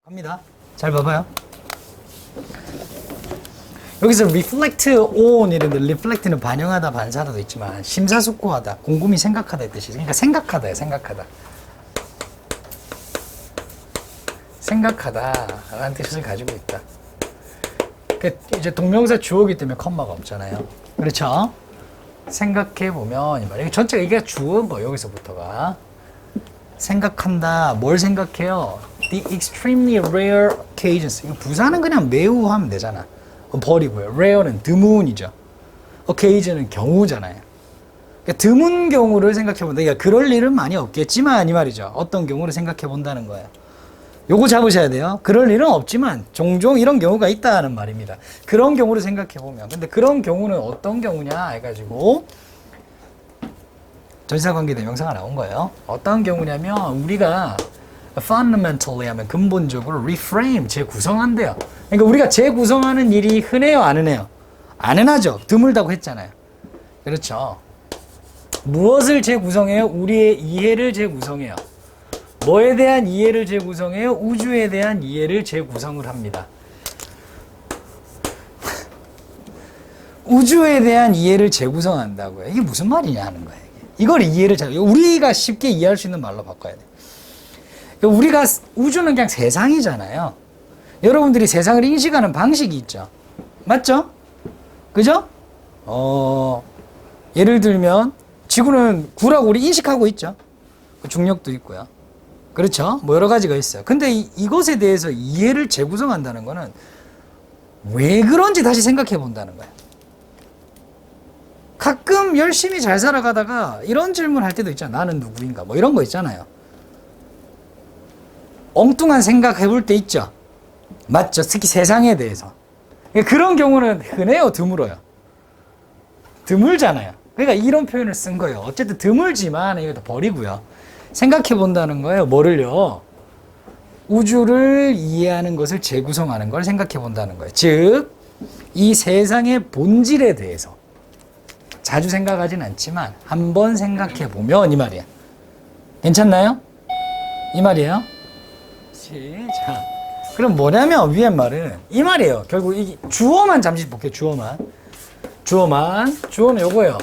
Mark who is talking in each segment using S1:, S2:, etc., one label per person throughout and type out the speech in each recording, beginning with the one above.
S1: 갑니다. 잘 봐봐요. 여기서 reflect on 이런데 reflect는 반영하다, 반사하다도 있지만 심사숙고하다, 곰곰이 생각하다의 뜻이죠. 그러니까 생각하다예요. 생각하다라는 뜻을 가지고 있다. 이제 동명사 주어이기 때문에 컴마가 없잖아요. 그렇죠? 생각해 보면 이 말이에요. 전체가 이게 주어 뭐 여기서부터가 생각한다. 뭘 생각해요? The extremely rare occasions. 이거 부사는 그냥 매우 하면 되잖아. 버리고요. rare는 드문이죠. occasion은 경우잖아요. 그러니까 드문 경우를 생각해 본다. 그러니까 그럴 일은 많이 없겠지만 이 말이죠. 어떤 경우를 생각해 본다는 거예요. 요거 잡으셔야 돼요. 그럴 일은 없지만 종종 이런 경우가 있다는 말입니다. 그런 경우를 생각해 보면. 근데 그런 경우는 어떤 경우냐 해가지고 전치사관계 대명사가 나온 거예요. 어떤 경우냐면 우리가 fundamentally 하면 근본적으로 reframe, 재구성한대요. 그러니까 우리가 재구성하는 일이 흔해요, 안 흔해요? 안 흔하죠. 드물다고 했잖아요. 그렇죠. 무엇을 재구성해요? 우리의 이해를 재구성해요. 뭐에 대한 이해를 재구성해요? 우주에 대한 이해를 재구성을 합니다. 우주에 대한 이해를 재구성한다고요. 이게 무슨 말이냐 하는 거예요. 이걸 이해를 우리가 쉽게 이해할 수 있는 말로 바꿔야 돼. 우리가 우주는 그냥 세상이잖아요. 여러분들이 세상을 인식하는 방식이 있죠. 맞죠? 그죠? 예를 들면 지구는 구라고 우리 인식하고 있죠. 중력도 있고요. 그렇죠? 뭐 여러 가지가 있어요. 근데 이것에 대해서 이해를 재구성한다는 거는 왜 그런지 다시 생각해 본다는 거예요. 가끔 열심히 잘 살아가다가 이런 질문 할 때도 있잖아. 나는 누구인가? 뭐 이런 거 있잖아요. 엉뚱한 생각 해볼 때 있죠. 맞죠? 특히 세상에 대해서. 그런 경우는 흔해요, 드물어요? 드물잖아요. 그러니까 이런 표현을 쓴 거예요. 어쨌든 드물지만 이것도 버리고요. 생각해 본다는 거예요. 뭐를요? 우주를 이해하는 것을 재구성하는 걸 생각해 본다는 거예요. 즉, 이 세상의 본질에 대해서 자주 생각하진 않지만 한번 생각해 보면 이 말이야. 괜찮나요? 이 말이에요. 자, 그럼 뭐냐면 위에 말은 이 말이에요. 결국 이 주어만 잠시 볼게요. 주어는 요거예요.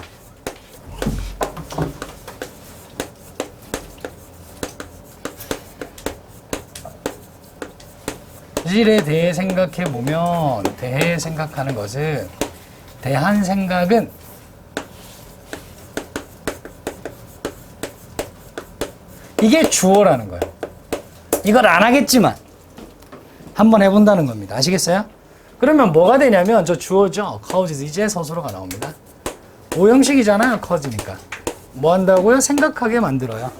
S1: 본질에 대해 생각해 보면 대해 생각하는 것은 대한 생각은 이게 주어라는 거예요. 이걸 안 하겠지만 한번 해본다는 겁니다. 아시겠어요? 그러면 뭐가 되냐면 저 주어죠. causes 이제 서술어가 나옵니다. 오형식이잖아요. cause니까. 뭐 한다고요? 생각하게 만들어요.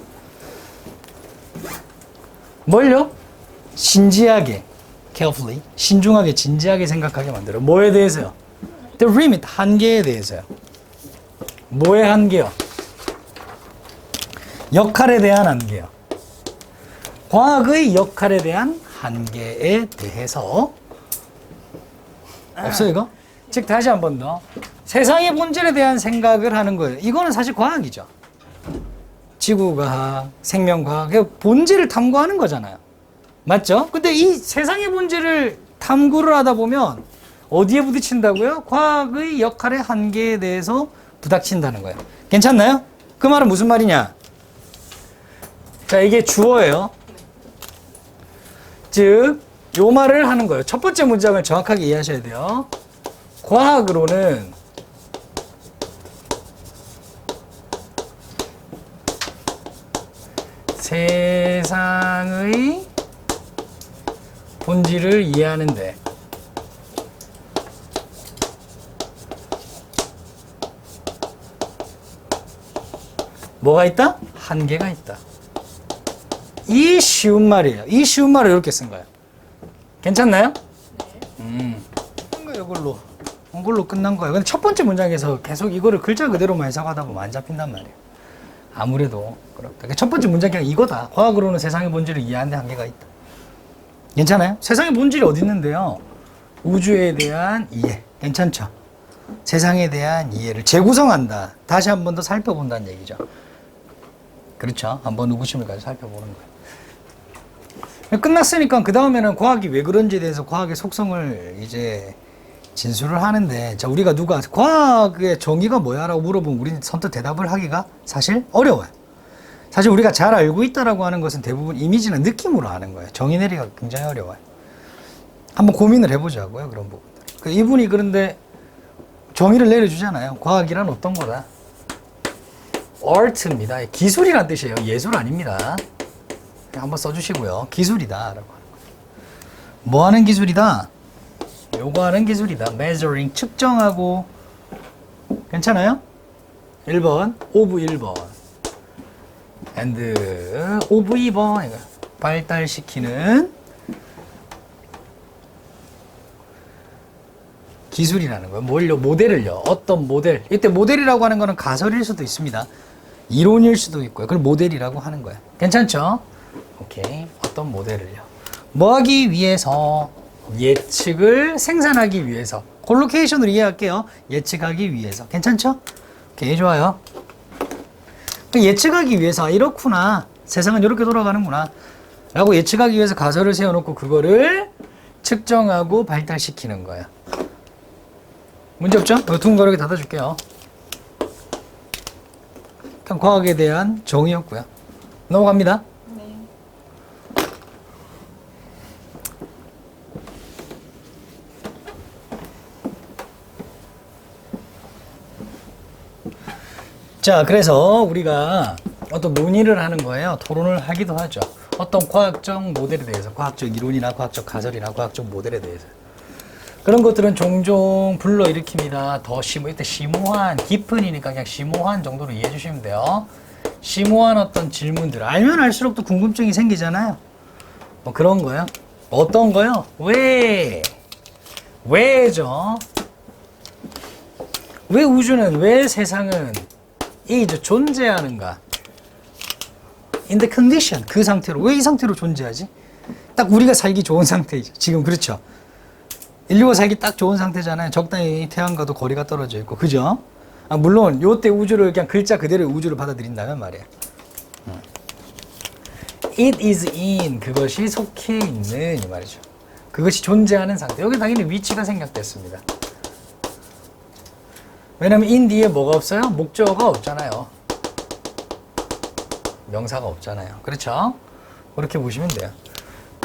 S1: 뭘요? 진지하게, carefully, 신중하게, 진지하게 생각하게 만들어요. 뭐에 대해서요? The limit, 한계에 대해서요. 뭐의 한계요? 역할에 대한 한계요. 과학의 역할에 대한 한계에 대해서 없어요 이거? 즉 다시 한 번 더 세상의 본질에 대한 생각을 하는 거예요. 이거는 사실 과학이죠. 지구과학, 생명과학, 본질을 탐구하는 거잖아요. 맞죠? 근데 이 세상의 본질을 탐구를 하다 보면 어디에 부딪힌다고요? 과학의 역할의 한계에 대해서 부닥친다는 거예요. 괜찮나요? 그 말은 무슨 말이냐? 자, 이게 주어예요. 즉, 요 말을 하는 거예요. 첫 번째 문장을 정확하게 이해하셔야 돼요. 과학으로는 세상의 본질을 이해하는데 뭐가 있다? 한계가 있다. 이 쉬운 말이에요. 이 쉬운 말을 이렇게 쓴 거예요. 괜찮나요? 네. 이걸로 끝난 거예요. 근데 첫 번째 문장에서 계속 이거를 글자 그대로만 해석하다 보면 안 잡힌단 말이에요. 아무래도 그렇다. 첫 번째 문장 그냥 이거다. 과학으로는 세상의 본질을 이해하는데 한계가 있다. 괜찮아요? 세상의 본질이 어디 있는데요? 우주에 대한 이해. 괜찮죠? 세상에 대한 이해를 재구성한다. 다시 한 번 더 살펴본다는 얘기죠. 그렇죠? 한번 의구심을 가지고 살펴보는 거예요. 끝났으니까 그 다음에는 과학이 왜 그런지에 대해서 과학의 속성을 이제 진술을 하는데, 자, 우리가 누가 과학의 정의가 뭐야? 라고 물어보면 우리는 선뜻 대답을 하기가 사실 어려워요. 사실 우리가 잘 알고 있다라고 하는 것은 대부분 이미지나 느낌으로 아는 거예요. 정의 내리기가 굉장히 어려워요. 한번 고민을 해보자고요, 그런 부분들. 이분이 그런데 정의를 내려주잖아요. 과학이란 어떤 거다? art입니다. 기술이란 뜻이에요. 예술 아닙니다. 한번 써주시고요. 기술이다 라고 하는 거예요. 뭐 하는 기술이다? 요거 하는 기술이다. measuring, 측정하고. 괜찮아요? 1번, of 1번 and of 2번 발달시키는 기술이라는 거예요. 뭘요? 모델을요. 어떤 모델. 이때 모델이라고 하는 거는 가설일 수도 있습니다. 이론일 수도 있고요. 그걸 모델이라고 하는 거예요. 괜찮죠? 오케이. 어떤 모델을요. 뭐 하기 위해서? 예측을 생산하기 위해서. 콜로케이션으로 이해할게요. 예측하기 위해서. 괜찮죠? 오케이. 좋아요. 예측하기 위해서, 이렇구나. 세상은 이렇게 돌아가는구나. 라고 예측하기 위해서 가설을 세워놓고 그거를 측정하고 발달시키는 거예요. 문제 없죠? 둥그렇게 닫아줄게요. 그냥 과학에 대한 정의였고요. 넘어갑니다.
S2: 네.
S1: 자, 그래서 우리가 어떤 논의를 하는 거예요. 토론을 하기도 하죠. 어떤 과학적 모델에 대해서, 과학적 이론이나 과학적 가설이나 과학적 모델에 대해서. 그런 것들은 종종 불러일으킵니다. 더 이때 심오한, 깊은이니까 그냥 심오한 정도로 이해해 주시면 돼요. 심오한 어떤 질문들. 알면 알수록 또 궁금증이 생기잖아요. 뭐 그런 거요. 어떤 거요? 왜? 왜죠? 왜 우주는, 왜 세상은 이제 존재하는가? In the condition, 그 상태로. 왜 이 상태로 존재하지? 딱 우리가 살기 좋은 상태이죠. 지금 그렇죠. 인류가 살기 딱 좋은 상태잖아요. 적당히 태양과도 거리가 떨어져 있고, 그죠? 물론 요때 우주를 그냥 글자 그대로 우주를 받아들인다면 말이에요. It is in, 그것이 속해 있는 이 말이죠. 그것이 존재하는 상태. 여기 당연히 위치가 생략됐습니다. 왜냐면 in 뒤에 뭐가 없어요? 목적어가 없잖아요. 명사가 없잖아요. 그렇죠? 그렇게 보시면 돼요.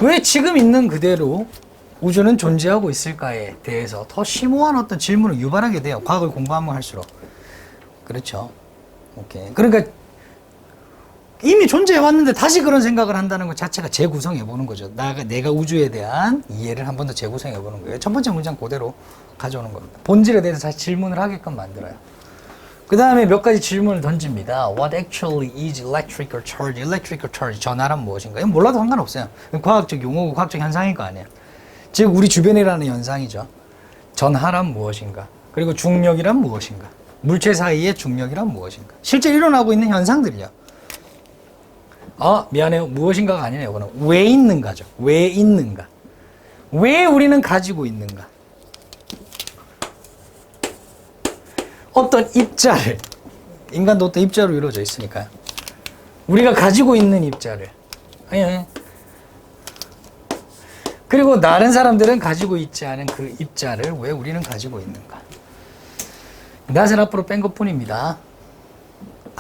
S1: 왜 지금 있는 그대로 우주는 존재하고 있을까에 대해서 더 심오한 어떤 질문을 유발하게 돼요. 과학을 공부하면 할수록. 그렇죠. 오케이. 그러니까 이미 존재해 왔는데 다시 그런 생각을 한다는 것 자체가 재구성해 보는 거죠. 내가 우주에 대한 이해를 한 번 더 재구성해 보는 거예요. 첫 번째 문장 그대로 가져오는 겁니다. 본질에 대해서 다시 질문을 하게끔 만들어요. 그 다음에 몇 가지 질문을 던집니다. What actually is electrical charge? electrical charge, 전하란 무엇인가? 이건 몰라도 상관없어요. 과학적 용어고 과학적 현상일 거 아니에요. 즉 우리 주변이라는 현상이죠. 전하란 무엇인가? 그리고 중력이란 무엇인가? 물체 사이의 중력이란 무엇인가? 실제 일어나고 있는 현상들이요. 미안해요. 무엇인가가 아니네요. 그럼 왜 있는가죠. 왜 있는가? 왜 우리는 가지고 있는가? 어떤 입자를, 인간도 어떤 입자로 이루어져 있으니까요. 우리가 가지고 있는 입자를. 아니. 그리고 다른 사람들은 가지고 있지 않은 그 입자를 왜 우리는 가지고 있는가? 낫을 앞으로 뺀 것 뿐입니다.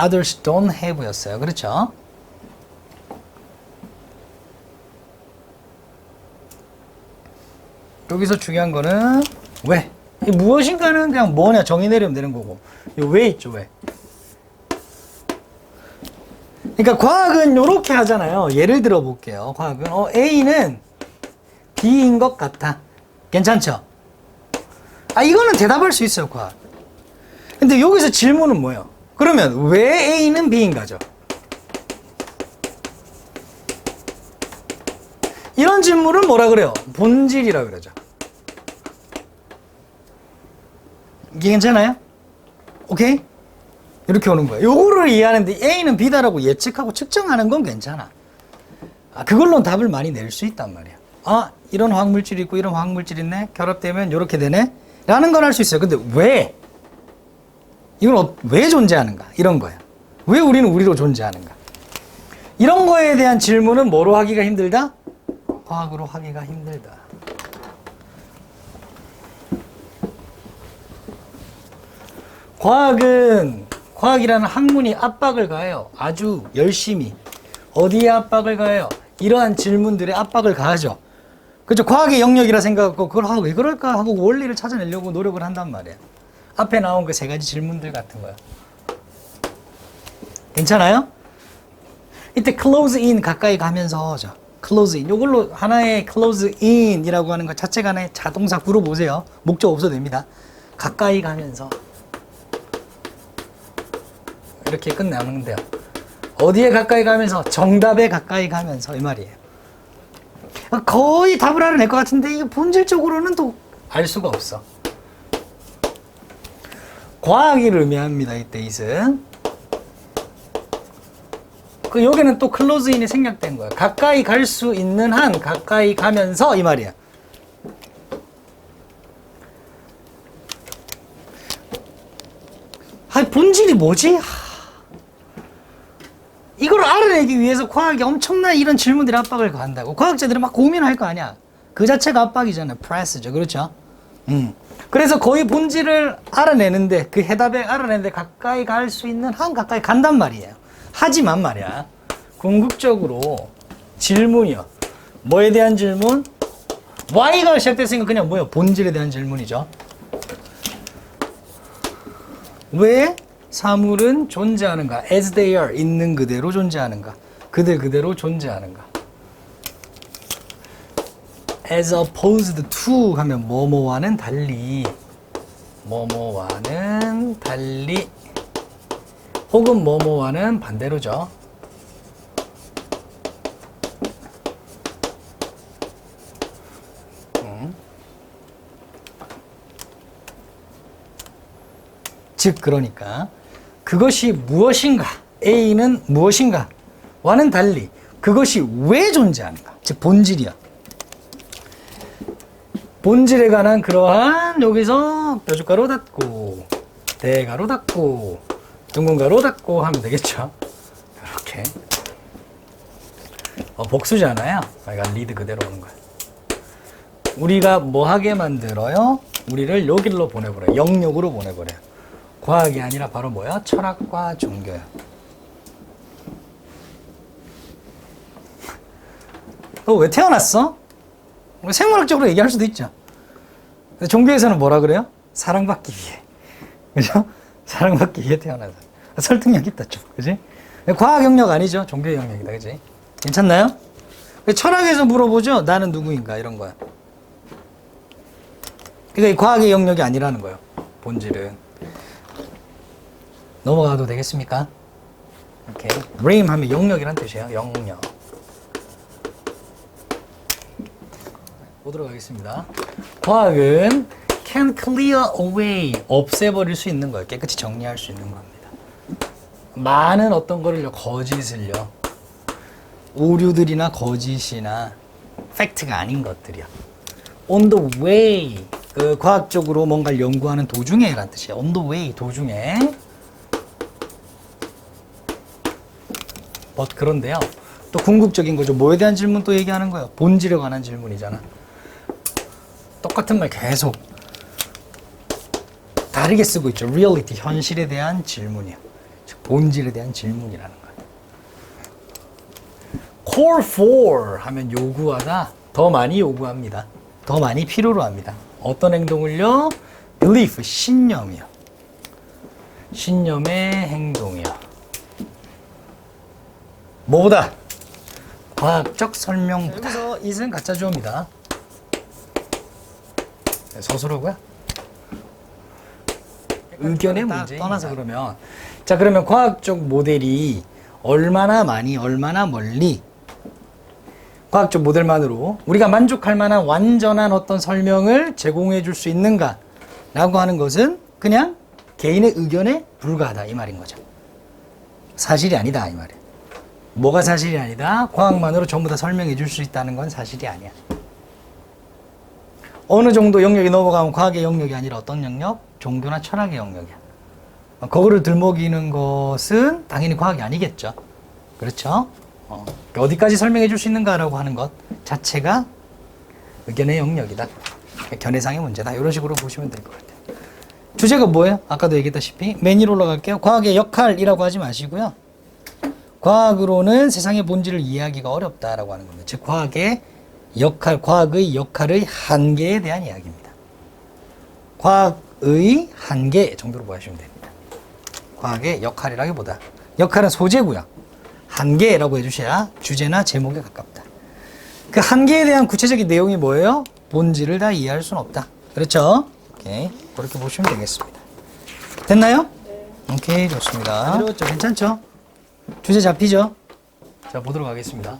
S1: Others don't have 였어요. 그렇죠? 여기서 중요한 거는 왜? 이 무엇인가는 그냥 뭐냐 정의 내리면 되는 거고, 이 왜 있죠, 왜? 그러니까 과학은 이렇게 하잖아요. 예를 들어 볼게요. 과학은 A는 B인 것 같아. 괜찮죠? 이거는 대답할 수 있어요, 과학. 근데 여기서 질문은 뭐예요? 그러면 왜 A는 B인가죠? 이런 질문을 뭐라 그래요? 본질이라 그러죠. 이게 괜찮아요? 오케이? 이렇게 오는 거예요. 요거를 이해하는데 A는 B다라고 예측하고 측정하는 건 괜찮아. 그걸로 답을 많이 낼 수 있단 말이야. 이런 화학물질이 있고 이런 화학물질이 있네. 결합되면 이렇게 되네. 라는 건 할 수 있어요. 근데 왜? 이건 왜 존재하는가? 이런 거야. 왜 우리는 우리로 존재하는가? 이런 거에 대한 질문은 뭐로 하기가 힘들다? 과학으로 하기가 힘들다. 과학이라는 학문이 압박을 가해요. 아주 열심히. 어디에 압박을 가해요? 이러한 질문들에 압박을 가하죠. 그죠? 과학의 영역이라 생각하고 그걸 하고 왜 그럴까 하고 원리를 찾아내려고 노력을 한단 말이에요. 앞에 나온 그 3가지 질문들 같은 거요. 괜찮아요? 이때 close in 가까이 가면서 close in 이걸로 하나의 close in이라고 하는 것 자체가 하나의 자동사 구로 보세요. 목적 없어도 됩니다. 가까이 가면서 이렇게 끝나면 돼요. 어디에 가까이 가면서? 정답에 가까이 가면서 이 말이에요. 거의 답을 알아낼 것 같은데 이게 본질적으로는 또 알 수가 없어. 과학을 의미합니다. 이때 이은 여기는 또 클로즈 인이 생략된 거야. 가까이 갈 수 있는 한 가까이 가면서 이 말이야. 본질이 뭐지? 이걸 알아내기 위해서 과학이 엄청난 이런 질문들이 압박을 가한다고. 과학자들이 막 고민할 거 아니야. 그 자체가 압박이잖아요. 프레스죠. 그렇죠? 그래서 거의 본질을 알아내는데 그 해답에 알아내는데 가까이 갈 수 있는 한 가까이 간단 말이에요. 하지만 말이야. 궁극적으로 질문이요. 뭐에 대한 질문? Y가 시작됐으니까 그냥 뭐예요? 본질에 대한 질문이죠. 왜 사물은 존재하는가? As they are, 있는 그대로 존재하는가? 그대로 존재하는가? As opposed to 하면 뭐뭐와는 달리, 뭐뭐와는 달리, 혹은 뭐뭐와는 반대로죠. 즉 그러니까 그것이 무엇인가, A는 무엇인가 와는 달리 그것이 왜 존재하는가, 즉 본질이야. 본질에 관한 그러한 여기서 뾰족가로 닫고 대가로 닫고 둥근가로 닫고 하면 되겠죠. 이렇게 복수잖아요. 그러니까 리드 그대로 오는 거야. 우리가 뭐 하게 만들어요? 우리를 여기로 보내버려요. 영역으로 보내버려요. 과학이 아니라 바로 뭐야? 철학과 종교야. 너 왜 태어났어? 생물학적으로 얘기할 수도 있죠. 근데 종교에서는 뭐라 그래요? 사랑받기 위해. 그죠? 사랑받기 위해 태어나서. 설득력 있다, 좀. 그지? 과학 영역 아니죠? 종교 영역이다, 그지? 괜찮나요? 철학에서 물어보죠? 나는 누구인가? 이런 거야. 그러니까 과학의 영역이 아니라는 거예요. 본질은. 넘어가도 되겠습니까? 이렇게. realm 하면 영역이란 뜻이에요. 영역. 보도록 하겠습니다. 과학은 can clear away, 없애버릴 수 있는 거예요. 깨끗이 정리할 수 있는 겁니다. 많은 어떤 거를요, 거짓을요, 오류들이나 거짓이나 팩트가 아닌 것들이요, on the way, 그 과학적으로 뭔가를 연구하는 도중에 라는 뜻이에요. on the way, 도중에. 그런데요, 또 궁극적인 거죠. 뭐에 대한 질문 또 얘기하는 거예요? 본질에 관한 질문이잖아. 똑같은 말 계속 다르게 쓰고 있죠. reality, 현실에 대한 질문이요. 즉 본질에 대한 질문이라는 거예요. call for 하면 요구하다, 더 많이 요구합니다. 더 많이 필요로 합니다. 어떤 행동을요? belief, 신념이요. 신념의 행동이요. 뭐보다? 과학적 설명보다. 여기서 it은 가짜 주어입니다. 서술어고요. 의견의 문제 떠나서 그러면, 자, 그러면 과학적 모델이 얼마나 많이, 얼마나 멀리 과학적 모델만으로 우리가 만족할 만한 완전한 어떤 설명을 제공해 줄 수 있는가 라고 하는 것은 그냥 개인의 의견에 불과하다 이 말인 거죠. 사실이 아니다 이 말이에요. 뭐가 사실이 아니다? 과학만으로 전부 다 설명해 줄 수 있다는 건 사실이 아니야. 어느 정도 영역이 넘어가면 과학의 영역이 아니라 어떤 영역? 종교나 철학의 영역이야. 그거를 들먹이는 것은 당연히 과학이 아니겠죠. 그렇죠? 그러니까 어디까지 설명해 줄 수 있는가라고 하는 것 자체가 의견의 영역이다. 견해상의 문제다. 이런 식으로 보시면 될 것 같아요. 주제가 뭐예요? 아까도 얘기했다시피 맨 위로 올라갈게요. 과학의 역할이라고 하지 마시고요. 과학으로는 세상의 본질을 이해하기가 어렵다라고 하는 겁니다. 즉 과학의 역할, 과학의 역할의 한계에 대한 이야기입니다. 과학의 한계 정도로 보시면 됩니다. 과학의 역할이라기보다 역할은 소재고요. 한계라고 해주셔야 주제나 제목에 가깝다. 그 한계에 대한 구체적인 내용이 뭐예요? 본질을 다 이해할 수는 없다. 그렇죠? 오케이. 그렇게 보시면 되겠습니다. 됐나요? 네. 오케이, 좋습니다. 어려웠죠? 괜찮죠? 주제 잡히죠? 자, 보도록 하겠습니다.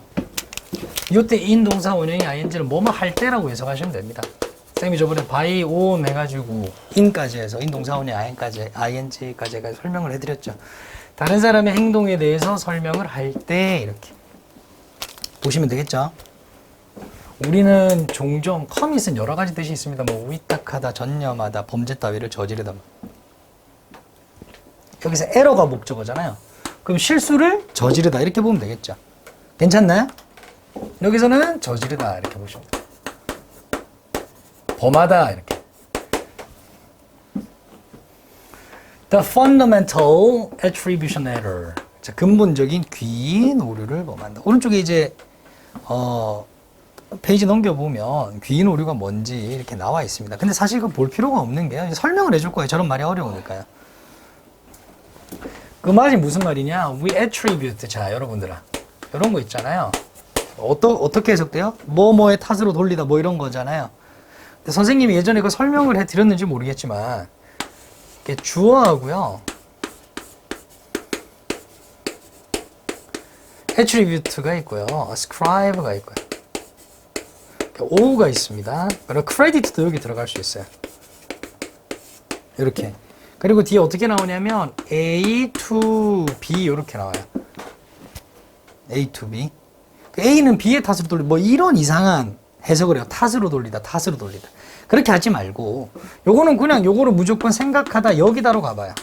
S1: 이때 인 동사 원형이 ing를 뭐뭐 할 때라고 해석하시면 됩니다. 쌤이 저번에 by, on 해가지고 in까지 해서 인 동사 원형 ing까지 설명을 해드렸죠. 다른 사람의 행동에 대해서 설명을 할 때 이렇게 보시면 되겠죠. 우리는 종종 커밋은 여러 가지 뜻이 있습니다. 뭐 위탁하다, 전념하다, 범죄 따위를 저지르다. 여기서 에러가 목적어잖아요. 그럼 실수를 저지르다 이렇게 보면 되겠죠. 괜찮나요? 여기서는 저지르다 이렇게 보시면 돼요. 범하다 이렇게. The fundamental attribution error. 자, 근본적인 귀인 오류를 범한다. 오른쪽에 이제 페이지 넘겨보면 귀인 오류가 뭔지 이렇게 나와 있습니다. 근데 사실 그건 볼 필요가 없는 게요. 설명을 해줄 거예요. 저런 말이 어려우니까요. 그 말이 무슨 말이냐? We attribute. 자, 여러분들아. 이런 거 있잖아요. 어떻게 해석돼요? 뭐뭐의 탓으로 돌리다 뭐 이런 거잖아요. 근데 선생님이 예전에 그 설명을 해드렸는지 모르겠지만 이게 주어하고요. attribute가 있고요. ascribe가 있고요. o가 있습니다. 그리고 credit도 여기 들어갈 수 있어요. 이렇게. 그리고 뒤에 어떻게 나오냐면 A to B 이렇게 나와요. A to B. A는 B의 탓으로 돌리다. 뭐 이런 이상한 해석을 해요. 탓으로 돌리다, 탓으로 돌리다. 그렇게 하지 말고 요거는 그냥 요거를 무조건 생각하다 여기다로 가봐요.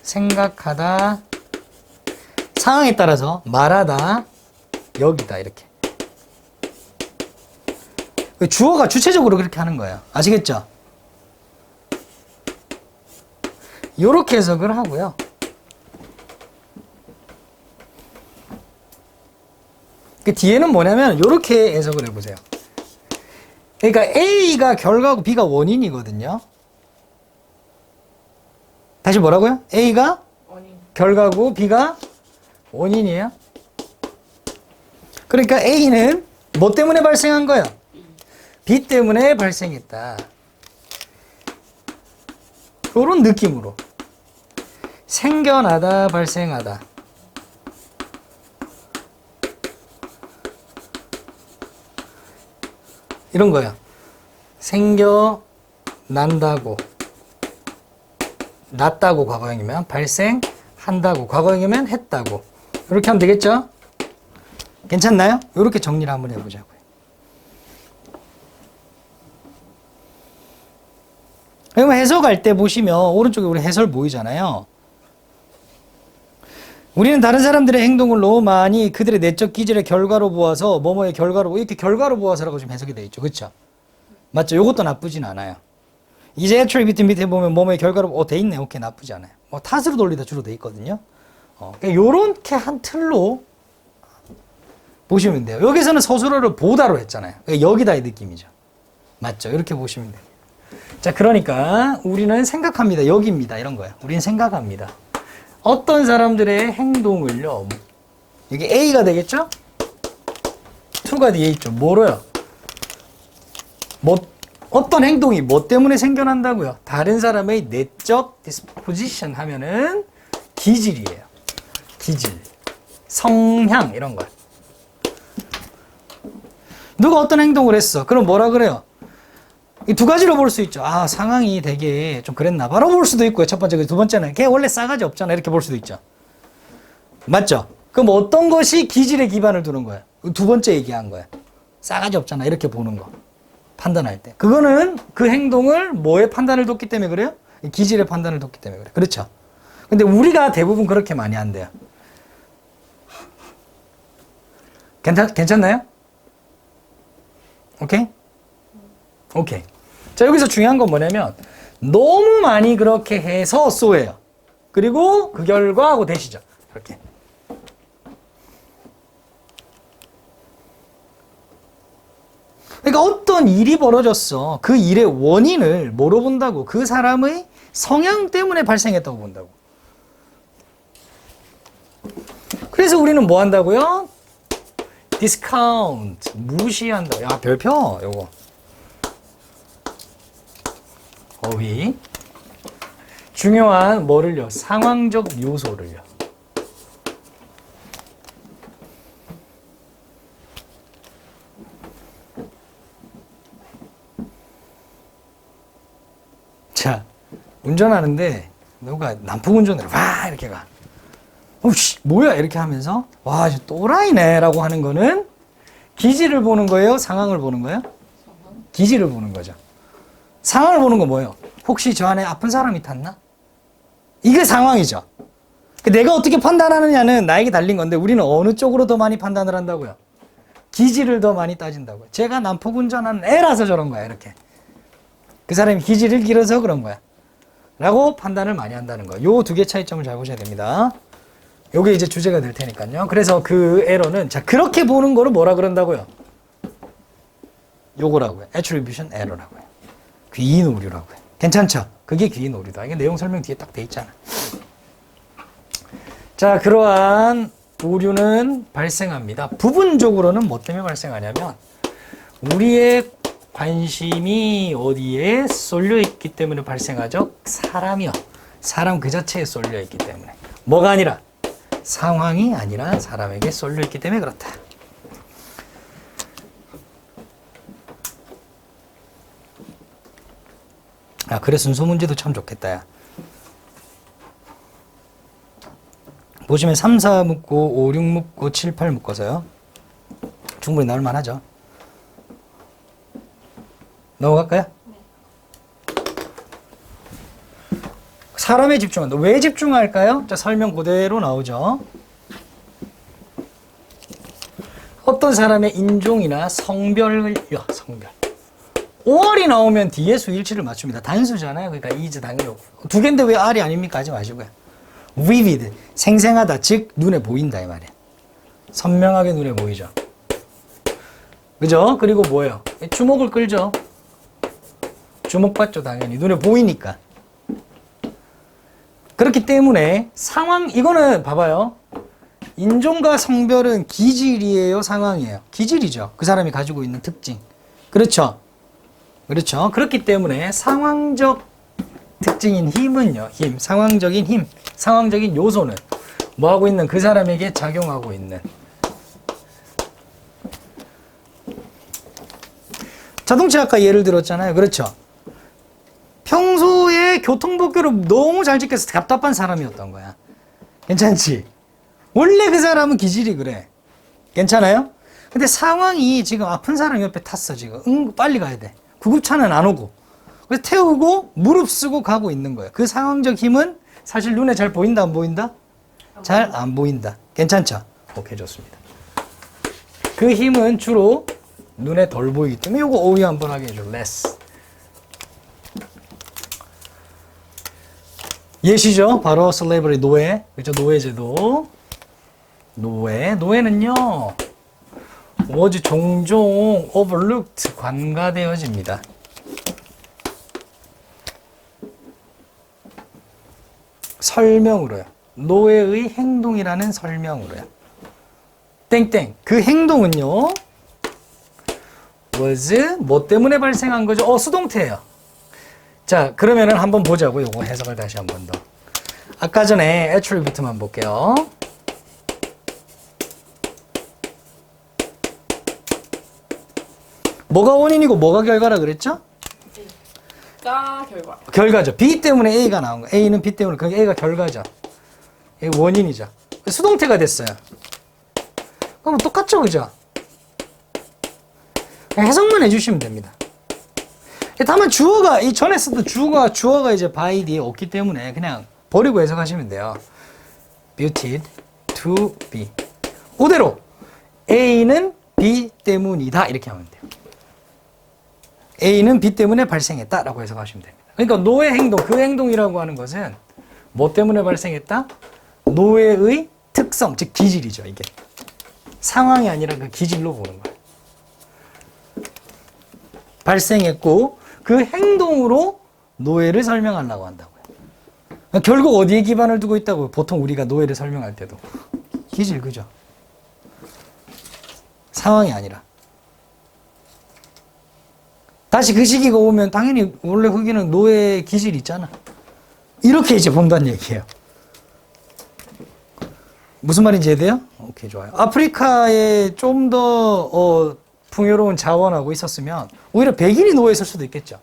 S1: 생각하다 상황에 따라서 말하다 여기다 이렇게. 주어가 주체적으로 그렇게 하는 거예요. 아시겠죠? 요렇게 해석을 하고요. 그 뒤에는 뭐냐면 요렇게 해석을 해보세요. 그러니까 A가 결과고 B가 원인이거든요. 다시 뭐라고요? A가 원인. 결과고 B가 원인이에요. 그러니까 A는 뭐 때문에 발생한 거예요? B 때문에 발생했다. 이런 느낌으로 생겨나다, 발생하다. 이런 거예요. 생겨난다고, 났다고 과거형이면, 발생한다고 과거형이면 했다고. 이렇게 하면 되겠죠? 괜찮나요? 이렇게 정리를 한번 해보자고요. 그러면 해석할 때 보시면 오른쪽에 우리 해설 보이잖아요. 우리는 다른 사람들의 행동을 너무 많이 그들의 내적 기질의 결과로 보아서 뭐뭐의 결과로 이렇게 결과로 보아서라고 지금 해석이 되어 있죠. 그렇죠? 맞죠? 이것도 나쁘진 않아요. 이제 attribute 밑에 보면 뭐뭐의 결과로 돼 있네. 오케이, 나쁘지 않아요. 뭐 탓으로 돌리다 주로 돼 있거든요. 그러니까 요렇게 한 틀로 보시면 돼요. 여기서는 서술어를 보다로 했잖아요. 그러니까 여기다의 느낌이죠. 맞죠? 이렇게 보시면 돼요. 자, 그러니까 우리는 생각합니다. 여기입니다. 이런 거예요. 우리는 생각합니다. 어떤 사람들의 행동을요. 이게 A가 되겠죠? 2가 뒤에 있죠. 뭐로요? 어떤 행동이 뭐 때문에 생겨난다고요? 다른 사람의 내적 disposition 하면은 기질이에요. 기질, 성향 이런 거예요. 누가 어떤 행동을 했어? 그럼 뭐라 그래요? 이 두 가지로 볼 수 있죠. 아, 상황이 되게 좀 그랬나 바로 볼 수도 있고요. 첫 번째, 두 번째는 걔 원래 싸가지 없잖아 이렇게 볼 수도 있죠. 맞죠? 그럼 어떤 것이 기질에 기반을 두는 거야? 두 번째 얘기한 거야. 싸가지 없잖아 이렇게 보는 거. 판단할 때. 그거는 그 행동을 뭐에 판단을 뒀기 때문에 그래요? 기질의 판단을 뒀기 때문에 그래. 그렇죠? 근데 우리가 대부분 그렇게 많이 한대요. 괜찮나요? 오케이? 오케이. 자, 여기서 중요한 건 뭐냐면 너무 많이 그렇게 해서 so예요. 그리고 그 결과하고 대시죠. 이렇게. 그러니까 어떤 일이 벌어졌어. 그 일의 원인을 뭐로 본다고? 그 사람의 성향 때문에 발생했다고 본다고. 그래서 우리는 뭐 한다고요? discount, 무시한다. 야, 별표, 요거. 어휘. 중요한 뭐를요? 상황적 요소를요. 자, 운전하는데 누가 난폭운전을 와 이렇게 가. 씨, 뭐야 이렇게 하면서 와, 저 또라이네 라고 하는 거는 기지를 보는 거예요? 상황을 보는 거예요? 기지를 보는 거죠. 상황을 보는 건 뭐예요? 혹시 저 안에 아픈 사람이 탔나? 이게 상황이죠. 내가 어떻게 판단하느냐는 나에게 달린 건데 우리는 어느 쪽으로 더 많이 판단을 한다고요? 기지를 더 많이 따진다고요. 제가 난폭운전하는 애라서 저런 거야 이렇게. 그 사람이 기지를 길어서 그런 거야 라고 판단을 많이 한다는 거. 요 두 개 차이점을 잘 보셔야 됩니다. 요게 이제 주제가 될 테니까요. 그래서 그 에러는 자 그렇게 보는 거를 뭐라 그런다고요? 요거라고요. attribution error라고요. 귀인 오류라고요. 괜찮죠? 그게 귀인 오류다. 이게 내용 설명 뒤에 딱 돼 있잖아. 자, 그러한 오류는 발생합니다. 부분적으로는 뭐 때문에 발생하냐면 우리의 관심이 어디에 쏠려 있기 때문에 발생하죠? 사람이요. 사람 그 자체에 쏠려 있기 때문에. 뭐가 아니라 상황이 아니라 사람에게 쏠려 있기 때문에 그렇다. 아, 그래 순서 문제도 참 좋겠다. 야. 보시면 3, 4 묶고 5, 6 묶고 7, 8 묶어서요. 충분히 나올 만하죠. 넘어갈까요? 네. 사람에 집중한다. 왜 집중할까요? 자, 설명 그대로 나오죠. 어떤 사람의 인종이나 성별. 5R이 나오면 뒤에 수일치를 맞춥니다. 단수잖아요. 그러니까 이제 당연히 두 개인데 왜 R이 아닙니까? 하지 마시고요. vivid, 생생하다. 즉 눈에 보인다 이 말이에요. 선명하게 눈에 보이죠. 그죠? 그리고 뭐예요? 주목을 끌죠. 주목받죠 당연히. 눈에 보이니까. 그렇기 때문에 상황 이거는 봐봐요. 인종과 성별은 기질이에요, 상황이에요? 기질이죠. 그 사람이 가지고 있는 특징. 그렇죠? 그렇죠. 그렇기 때문에 상황적 특징인 힘은요. 힘, 상황적인 힘, 상황적인 요소는 뭐하고 있는 그 사람에게 작용하고 있는 자동차 아까 예를 들었잖아요. 그렇죠. 평소에 교통법규를 너무 잘 지켜서 답답한 사람이었던 거야. 괜찮지? 원래 그 사람은 기질이 그래. 괜찮아요? 근데 상황이 지금 아픈 사람 옆에 탔어 지금. 빨리 가야 돼. 구급차는 안 오고. 그래서 태우고 무릅쓰고 가고 있는 거예요. 그 상황적 힘은 사실 눈에 잘 보인다 안 보인다? 잘 안 보인다. 괜찮죠? 오케이 좋습니다. 그 힘은 주로 눈에 덜 보이기 때문에 요거 오해 한번 하게 해줘. less. 예시죠? 바로 slavery 노예. 그렇죠? 노예제도. 노예는요. was 종종 overlooked 관가되어집니다. 설명으로요. 노예의 행동이라는 설명으로요. 땡땡. 그 행동은요. was 뭐 때문에 발생한 거죠? 수동태예요. 자, 그러면은 한번 보자고. 요거 해석을 다시 한 번 더. 아까 전에 attribute만 볼게요. 뭐가 원인이고 뭐가 결과라 그랬죠?
S2: A가 결과.
S1: 결과죠. B 때문에 A가 나온 거예요. A는 B 때문에 그게 A가 결과죠. A 원인이죠. 수동태가 됐어요. 그럼 똑같죠, 그죠? 그냥 해석만 해주시면 됩니다. 다만 주어가 이 전에 썼던 주어가 이제 by 뒤에 없기 때문에 그냥 버리고 해석하시면 돼요. Built to be. 그대로 A는 B 때문이다. 이렇게 하면 돼요. A는 B 때문에 발생했다라고 해석하시면 됩니다. 그러니까 노의 행동, 그 행동이라고 하는 것은 뭐 때문에 발생했다? 노예의 특성, 즉 기질이죠. 이게 상황이 아니라 그 기질로 보는 거예요. 발생했고 그 행동으로 노예를 설명하려고 한다고요. 그러니까 결국 어디에 기반을 두고 있다고요? 보통 우리가 노예를 설명할 때도 기질, 그죠? 상황이 아니라. 다시 그 시기가 오면 당연히 원래 거기는 노예의 기질이 있잖아. 이렇게 이제 본다는 얘기예요. 무슨 말인지 이해돼요? 오케이, 좋아요. 아프리카에 좀 더 풍요로운 자원하고 있었으면 오히려 백인이 노예였을 수도 있겠죠.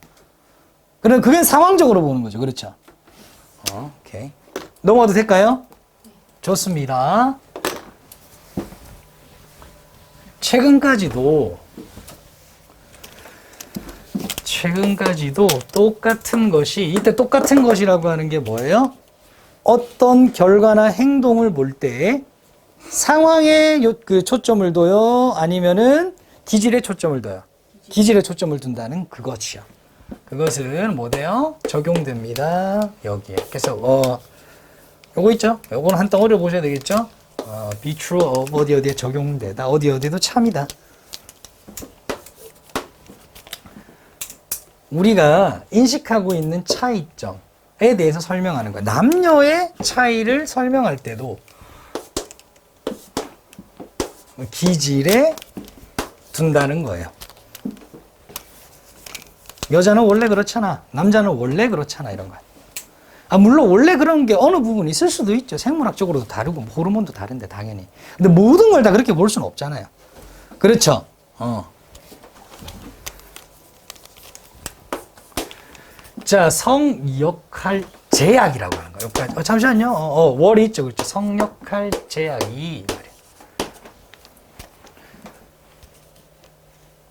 S1: 그럼 그건 상황적으로 보는 거죠. 그렇죠? 오케이. 넘어가도 될까요? 좋습니다. 최근까지도 똑같은 것이, 이때 똑같은 것이라고 하는 게 뭐예요? 어떤 결과나 행동을 볼 때 상황에 그 초점을 둬요? 아니면은 기질에 초점을 둬요? 기질에 초점을 둔다는 그것이요. 그것은 뭐 돼요? 적용됩니다. 여기에. 그래서 요거 있죠? 요거는 한 덩어리로 보셔야 되겠죠? be true of 어디에 적용되다. 어디에도 참이다. 우리가 인식하고 있는 차이점에 대해서 설명하는 거예요. 남녀의 차이를 설명할 때도 기질에 둔다는 거예요. 여자는 원래 그렇잖아. 남자는 원래 그렇잖아. 이런 거예요. 물론 원래 그런 게 어느 부분 있을 수도 있죠. 생물학적으로도 다르고 호르몬도 다른데 당연히. 근데 모든 걸 다 그렇게 볼 수는 없잖아요. 그렇죠? 자, 성역할 제약이라고 하는 거예요. 여기까지. 잠시만요. 월이 있죠. 그렇죠. 성역할 제약이 말이에요.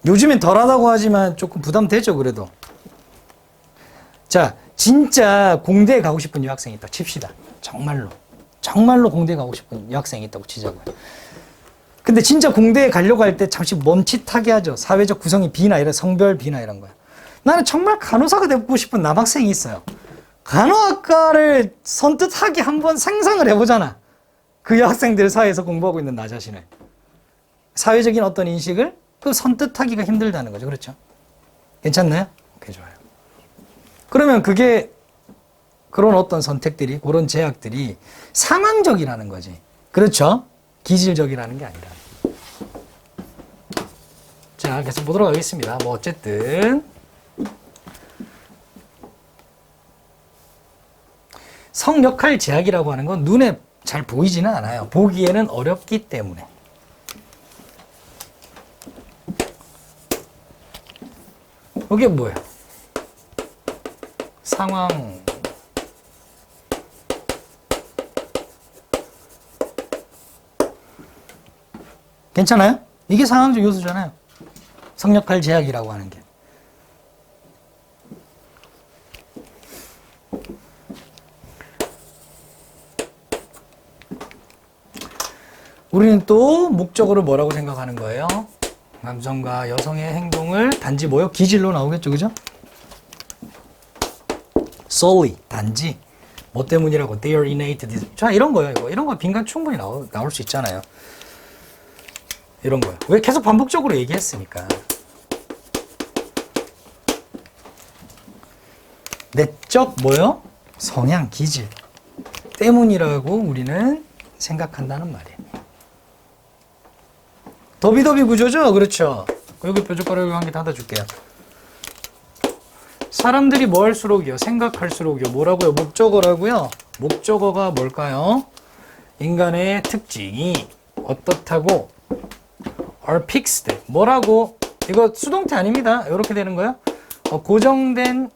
S1: 요즘엔 덜하다고 하지만 조금 부담되죠. 그래도. 자, 진짜 공대에 가고 싶은 여학생이 있다 칩시다. 정말로 공대에 가고 싶은 여학생이 있다고 치자고요. 근데 진짜 공대에 가려고 할 때 잠시 멈칫하게 하죠. 사회적 구성이 B나 이런 성별 B나 이런 거야. 나는 정말 간호사가 되고 싶은 남학생이 있어요. 간호학과를 선뜻하게 한번 상상을 해보잖아. 그 여학생들 사이에서 공부하고 있는 나 자신을. 사회적인 어떤 인식을 그 선뜻하기가 힘들다는 거죠. 그렇죠? 괜찮나요? 오케이, 좋아요. 그러면 그게 그런 어떤 선택들이, 그런 제약들이 상황적이라는 거지. 그렇죠? 기질적이라는 게 아니라. 자, 계속 보도록 하겠습니다. 뭐 어쨌든 성역할 제약이라고 하는 건 눈에 잘 보이지는 않아요. 보기에는 어렵기 때문에. 이게 뭐예요? 상황. 괜찮아요? 이게 상황적 요소잖아요. 성역할 제약이라고 하는 게. 우리는 또 목적으로 뭐라고 생각하는 거예요? 남성과 여성의 행동을 단지 뭐요? 기질로 나오겠죠, 그죠? solely, 단지. 뭐 때문이라고? They are innate. 자, 이런 거예요, 이거. 이런 거 빈칸 충분히 나올 수 있잖아요. 이런 거요. 왜 계속 반복적으로 얘기했으니까. 내적 뭐요? 성향, 기질 때문이라고 우리는 생각한다는 말이에요. 더비더비 구조죠? 그렇죠. 여기 뾰족가루 한 개 닫아줄게요. 사람들이 뭐 할수록이요? 생각할수록이요. 뭐라고요? 목적어라고요. 목적어가 뭘까요? 인간의 특징이 어떻다고? are fixed. 뭐라고? 이거 수동태 아닙니다. 이렇게 되는 거예요. 고정된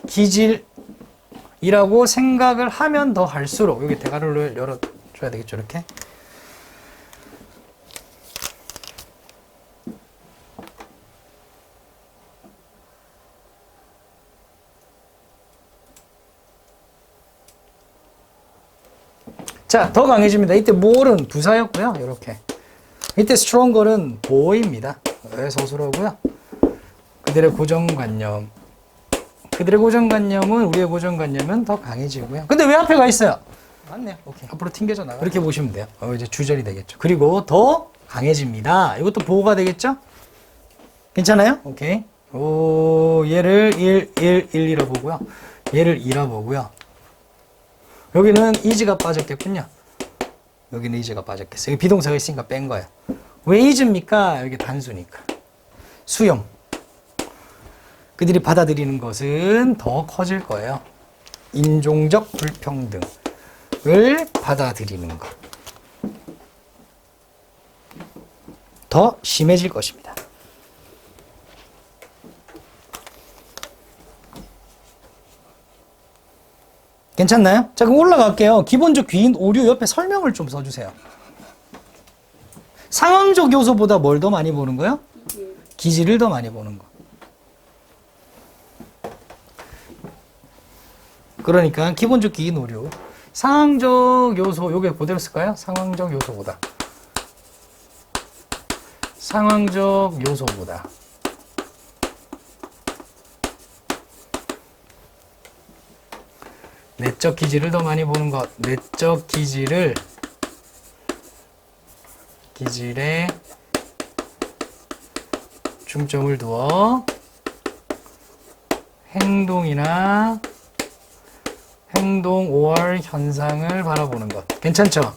S1: 기질이라고 생각을 하면 더 할수록, 여기 대가리를 열어줘야 되겠죠, 이렇게. 자, 더 강해집니다. 이때 more은 부사였고요. 이렇게. 이때 stronger 는 보호입니다. 왜 서술어고요? 그들의 고정관념. 그들의 고정관념은 우리의 고정관념은 더 강해지고요. 근데 왜 앞에 가 있어요? 맞네요. 오케이. 앞으로 튕겨져 나가. 그렇게 보시면 돼요. 이제 주절이 되겠죠. 그리고 더 강해집니다. 이것도 보호가 되겠죠? 괜찮아요? 오케이. 오, 얘를 1, 1, 1, 2로 보고요. 얘를 2라 보고요. 여기는 is가 빠졌겠군요. 여기는 is가 빠졌겠어요. 여기 비동사가 있으니까 뺀 거예요. 왜 is입니까? 여기 단수니까. 수용. 그들이 받아들이는 것은 더 커질 거예요. 인종적 불평등을 받아들이는 것. 더 심해질 것입니다. 괜찮나요? 자, 그럼 올라갈게요. 기본적 귀인 오류 옆에 설명을 좀 써주세요. 상황적 요소보다 뭘 더 많이 보는 거예요? 기질을 더 많이 보는 거. 그러니까 기본적 기인 오류. 상황적 요소, 요게 그대로 쓸까요? 상황적 요소보다. 상황적 요소보다. 내적 기질을 더 많이 보는 것. 내적 기질에 중점을 두어 행동이나 행동 5월 현상을 바라보는 것. 괜찮죠?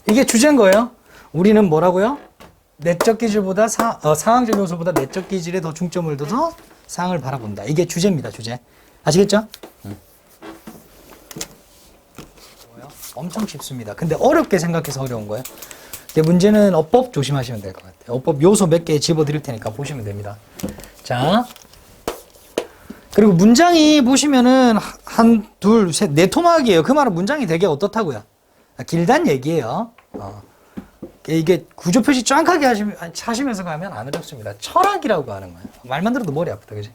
S1: 이게 주제인 거예요. 우리는 뭐라고요? 내적 기질보다 상황적 요소보다 내적 기질에 더 중점을 둬서 상황을 바라본다. 이게 주제입니다. 주제. 아시겠죠? 엄청 쉽습니다. 근데 어렵게 생각해서 어려운 거예요. 문제는 어법 조심하시면 될 것 같아요. 어법 요소 몇 개 집어드릴 테니까 보시면 됩니다. 자, 그리고 문장이 보시면은 한, 둘, 셋, 네 토막이에요. 그 말은 문장이 되게 어떻다고요? 길단 얘기예요. 이게 구조 표시 짱하게 하시면서 가면 안 어렵습니다. 철학이라고 하는 거예요. 말만 들어도 머리 아프다, 그지?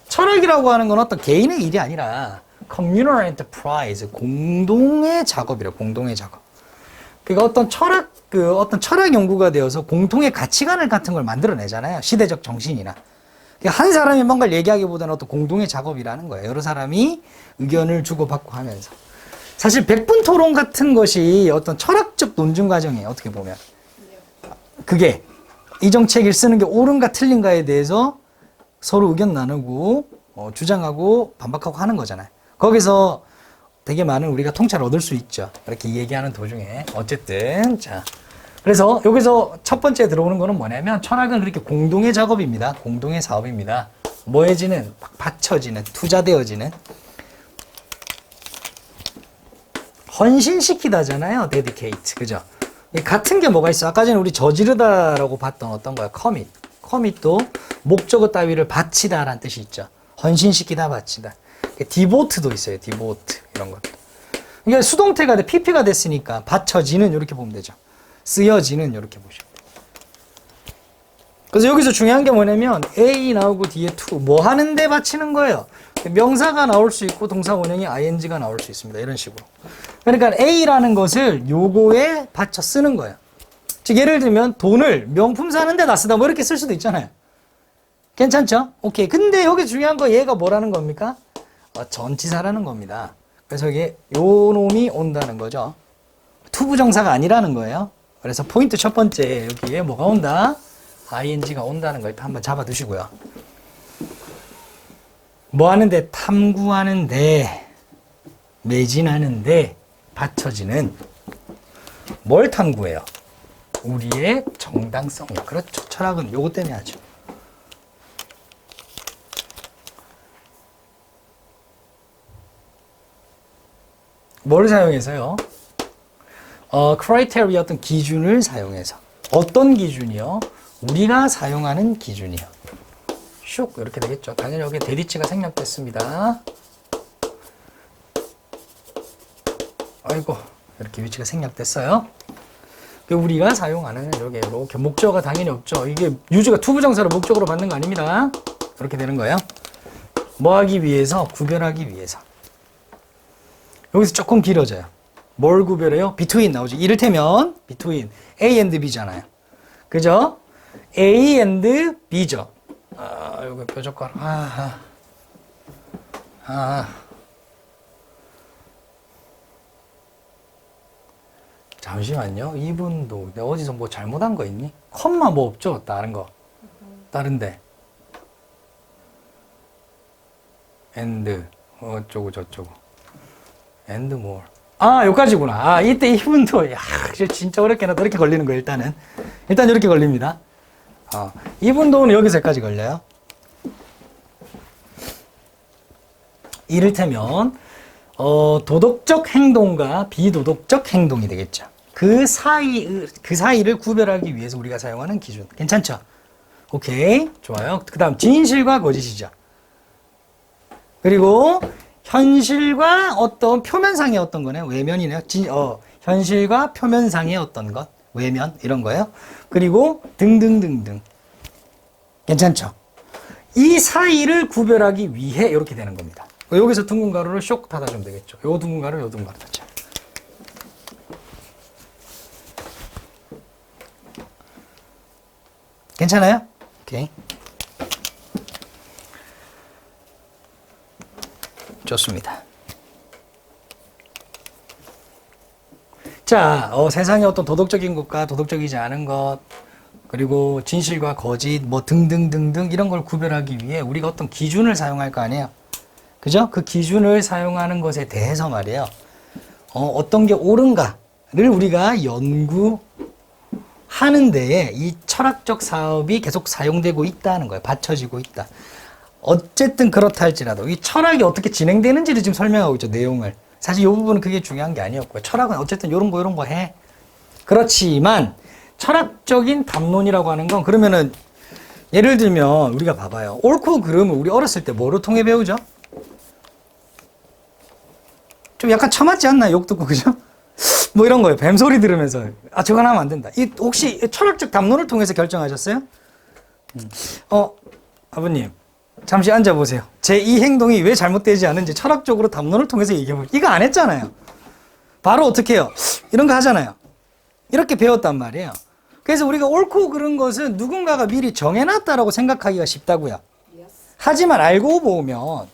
S1: 철학이라고 하는 건 어떤 개인의 일이 아니라 communal enterprise, 공동의 작업이래요. 공동의 작업. 그러니까 어떤 철학 연구가 되어서 공통의 가치관을 같은 걸 만들어내잖아요. 시대적 정신이나. 그러니까 한 사람이 뭔가를 얘기하기보다는 어떤 공동의 작업이라는 거예요. 여러 사람이 의견을 주고받고 하면서. 사실 백분 토론 같은 것이 어떤 철학적 논증 과정이에요. 어떻게 보면. 그게 이 정책을 쓰는 게 옳은가 틀린가에 대해서 서로 의견 나누고 주장하고 반박하고 하는 거잖아요. 거기서 되게 많은 우리가 통찰을 얻을 수 있죠. 이렇게 얘기하는 도중에. 어쨌든 자, 그래서 여기서 첫 번째 들어오는 거는 뭐냐면 철학은 그렇게 공동의 작업입니다. 공동의 사업입니다. 뭐해지는, 바쳐지는, 투자되어지는, 헌신시키다잖아요. dedicate. 그죠? 같은 게 뭐가 있어? 아까 전에 우리 저지르다라고 봤던 어떤 거야? commit. commit도 목적어 따위를 바치다라는 뜻이 있죠. 헌신시키다, 바치다. devote도 있어요. devote. 이런 것. 이게 수동태가 돼, pp가 됐으니까 바쳐지는 이렇게 보면 되죠. 쓰여지는 이렇게 보시면 돼요. 그래서 여기서 중요한 게 뭐냐면 A 나오고 뒤에 to 뭐 하는데 바치는 거예요. 명사가 나올 수 있고 동사 원형이 ing가 나올 수 있습니다. 이런 식으로. 그러니까 A라는 것을 요거에 바쳐 쓰는 거예요. 즉 예를 들면 돈을 명품 사는 데다 쓰다 뭐 이렇게 쓸 수도 있잖아요. 괜찮죠? 오케이. 근데 여기 중요한 거 얘가 뭐라는 겁니까? 전치사라는 겁니다. 그래서 이게 요 놈이 온다는 거죠. 투부정사가 아니라는 거예요. 그래서 포인트 첫 번째 여기에 뭐가 온다? ing가 온다는 거 일단 한번 잡아 두시고요. 뭐 하는데? 탐구하는데, 매진하는데, 받쳐지는 뭘 탐구해요? 우리의 정당성이요. 그렇죠. 철학은 요거 때문에 하죠. 뭘 사용해서요? criteria 어떤 기준을 사용해서. 어떤 기준이요? 우리가 사용하는 기준이요. 슉 이렇게 되겠죠. 당연히 여기에 대디치가 생략됐습니다. 아이고 이렇게 위치가 생략됐어요. 우리가 사용하는 여기 이렇게 목적어가 당연히 없죠. 이게 유주가 투부정사로 목적으로 받는 거 아닙니다. 이렇게 되는 거예요. 뭐 하기 위해서? 구별하기 위해서. 여기서 조금 길어져요. 뭘 구별해요? between 나오죠. 이를테면 between A and B잖아요. 그죠? A and B죠. 여기 뾰족한 잠시만요. 이분도 내가 어디서 뭐 잘못한 거 있니? 컴마 뭐 없죠? 다른 거. 다른데. and 어쩌고 저쩌고. and more. 여기까지구나. 이때 이분도 진짜 어렵게 나도 이렇게 걸리는 거예요. 일단 이렇게 걸립니다. 이분도는 여기서 여기까지 걸려요. 이를테면 도덕적 행동과 비도덕적 행동이 되겠죠. 그 사이를 구별하기 위해서 우리가 사용하는 기준. 괜찮죠? 오케이. 좋아요. 그 다음, 진실과 거짓이죠. 그리고, 현실과 어떤 표면상의 어떤 거네. 외면이네요. 현실과 표면상의 어떤 것. 외면. 이런 거예요. 그리고, 등등등등. 괜찮죠? 이 사이를 구별하기 위해 이렇게 되는 겁니다. 여기서 둥근 가루를 쇽 닫아주면 되겠죠. 요 둥근 가루, 요 둥근 가루 닫자. 괜찮아요? 오케이. 좋습니다. 자, 세상의 어떤 도덕적인 것과 도덕적이지 않은 것, 그리고 진실과 거짓, 뭐 등등등등 이런 걸 구별하기 위해 우리가 어떤 기준을 사용할 거 아니에요? 그죠? 그 기준을 사용하는 것에 대해서 말이에요. 어떤 게 옳은가를 우리가 연구하는 데에 이 철학적 사업이 계속 사용되고 있다는 거예요. 받쳐지고 있다. 어쨌든 그렇다 할지라도 이 철학이 어떻게 진행되는지를 지금 설명하고 있죠. 내용을. 사실 이 부분은 그게 중요한 게 아니었고요. 철학은 어쨌든 이런 거 해. 그렇지만 철학적인 담론이라고 하는 건 그러면은 예를 들면 우리가 봐봐요. 옳고 그름을 우리 어렸을 때 뭐로 통해 배우죠? 좀 약간 처맞지 않나? 욕 듣고, 그죠? 뭐 이런 거예요. 뱀소리 들으면서. 저건 하면 안 된다. 혹시 철학적 담론을 통해서 결정하셨어요? 아버님, 잠시 앉아보세요. 제 이 행동이 왜 잘못되지 않은지 철학적으로 담론을 통해서 얘기해볼게요. 이거 안 했잖아요. 바로 어떻게 해요? 이런 거 하잖아요. 이렇게 배웠단 말이에요. 그래서 우리가 옳고 그른 것은 누군가가 미리 정해놨다라고 생각하기가 쉽다고요. 하지만 알고 보면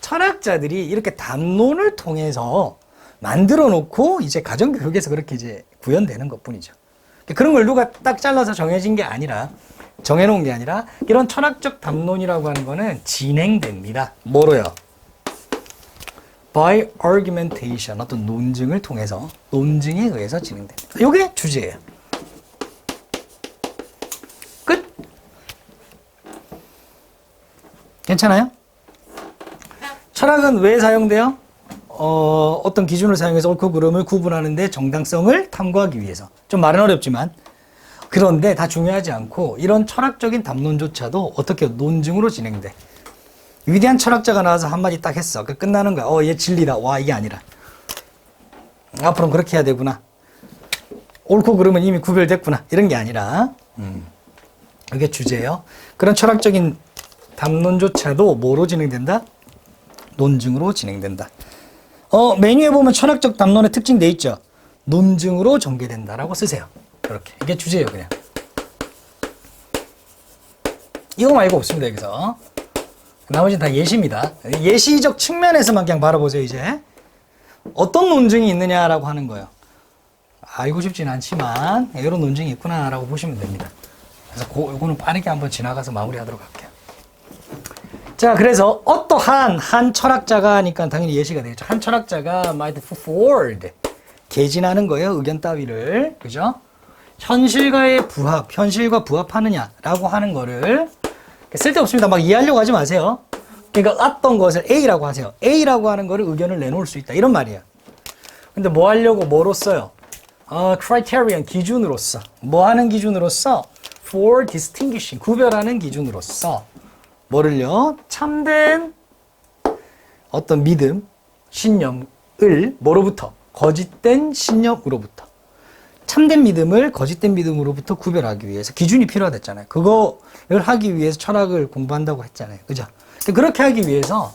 S1: 철학자들이 이렇게 담론을 통해서 만들어 놓고 이제 가정교육에서 그렇게 이제 구현되는 것 뿐이죠. 그런 걸 누가 딱 잘라서 정해진 게 아니라, 정해놓은 게 아니라, 이런 철학적 담론이라고 하는 거는 진행됩니다. 뭐로요? By argumentation. 어떤 논증을 통해서, 논증에 의해서 진행됩니다. 이게 주제예요. 끝? 괜찮아요? 철학은 왜 사용돼요? 어떤 기준을 사용해서 옳고 그름을 구분하는데 정당성을 탐구하기 위해서. 좀 말은 어렵지만. 그런데 다 중요하지 않고 이런 철학적인 담론조차도 어떻게 논증으로 진행돼. 위대한 철학자가 나와서 한마디 딱 했어. 그 끝나는 거야. 얘 진리다. 와, 이게 아니라. 앞으로는 그렇게 해야 되구나. 옳고 그름은 이미 구별됐구나. 이런 게 아니라. 이게 주제예요. 그런 철학적인 담론조차도 뭐로 진행된다? 논증으로 진행된다. 메뉴에 보면 철학적 담론의 특징 돼 있죠. 논증으로 전개된다라고 쓰세요. 이렇게. 이게 주제예요, 그냥. 이거 말고 없습니다, 여기서. 나머지는 다 예시입니다. 예시적 측면에서만 그냥 바라보세요, 이제. 어떤 논증이 있느냐라고 하는 거예요. 알고 싶진 않지만, 이런 논증이 있구나라고 보시면 됩니다. 그래서 이거는 빠르게 한번 지나가서 마무리하도록 할게요. 자, 그래서 어떠한 한 철학자가 하니까 당연히 예시가 되겠죠. 한 철학자가 might put forward. 개진하는 거예요, 의견 따위를. 그죠? 현실과의 부합, 현실과 부합하느냐라고 하는 거를 쓸데없습니다. 막 이해하려고 하지 마세요. 그러니까 어떤 것을 A라고 하세요. A라고 하는 거를 의견을 내놓을 수 있다. 이런 말이에요. 근데 뭐 하려고 뭐로 써요? criterion, 기준으로서. 뭐 하는 기준으로서? for distinguishing, 구별하는 기준으로서. 뭐를요? 참된 어떤 믿음, 신념을 뭐로부터? 거짓된 신념으로부터. 참된 믿음을 거짓된 믿음으로부터 구별하기 위해서 기준이 필요하댔잖아요. 그거를 하기 위해서 철학을 공부한다고 했잖아요. 그죠? 그렇게 하기 위해서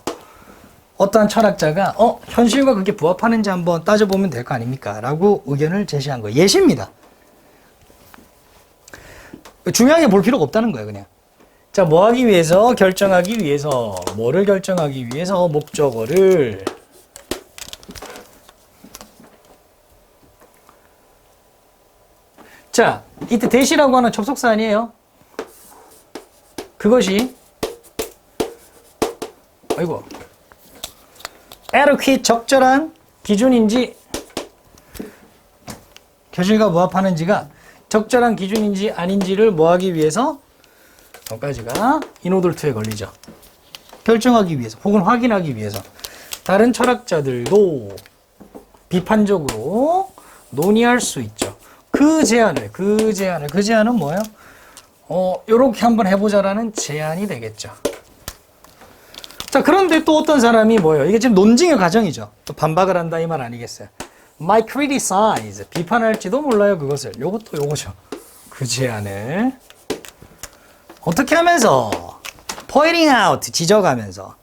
S1: 어떠한 철학자가 현실과 그게 부합하는지 한번 따져보면 될 거 아닙니까? 라고 의견을 제시한 거예요. 예시입니다. 중요하게 볼 필요가 없다는 거예요, 그냥. 자, 뭐 하기 위해서? 결정하기 위해서. 뭐를 결정하기 위해서? 목적어를. 자, 이때 대시라고 하는 접속사 아니에요? 그것이 아이고 adequate 적절한 기준인지 현실과 부합하는지가 적절한 기준인지 아닌지를 뭐 하기 위해서 여기까지가 인오돌투에 걸리죠. 결정하기 위해서 혹은 확인하기 위해서 다른 철학자들도 비판적으로 논의할 수 있죠. 그 제안은 뭐예요? 요렇게 한번 해보자라는 제안이 되겠죠. 자, 그런데 또 어떤 사람이 뭐예요? 이게 지금 논증의 과정이죠. 또 반박을 한다 이 말 아니겠어요? might criticize, 비판할지도 몰라요, 그것을. 요것도 요거죠. 그 제안을 어떻게 하면서 pointing out, 지적하면서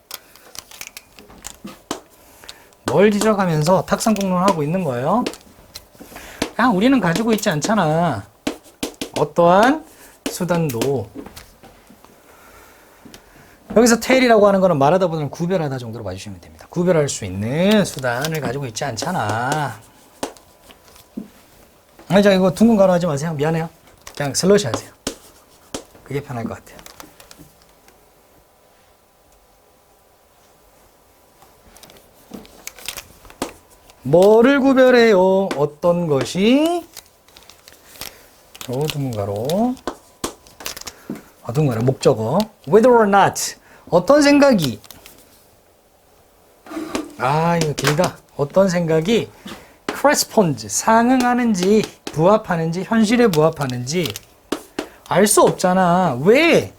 S1: 뭘 지적하면서 탁상공론하고 있는 거예요? 우리는 가지고 있지 않잖아. 어떠한 수단도. 여기서 tell이라고 하는 거는 말하다 보면 구별하다 정도로 봐주시면 됩니다. 구별할 수 있는 수단을 가지고 있지 않잖아. 자, 이거 둥근 가로 하지 마세요. 미안해요. 그냥 슬러시 하세요. 그게 편할 것 같아요. 뭐를 구별해요? 어떤 것이 둥근 가로 둥근 가로 목적어 whether or not 어떤 생각이 이거 길다. 어떤 생각이 corresponds 상응하는지 부합하는지 현실에 부합하는지 알 수 없잖아. 왜?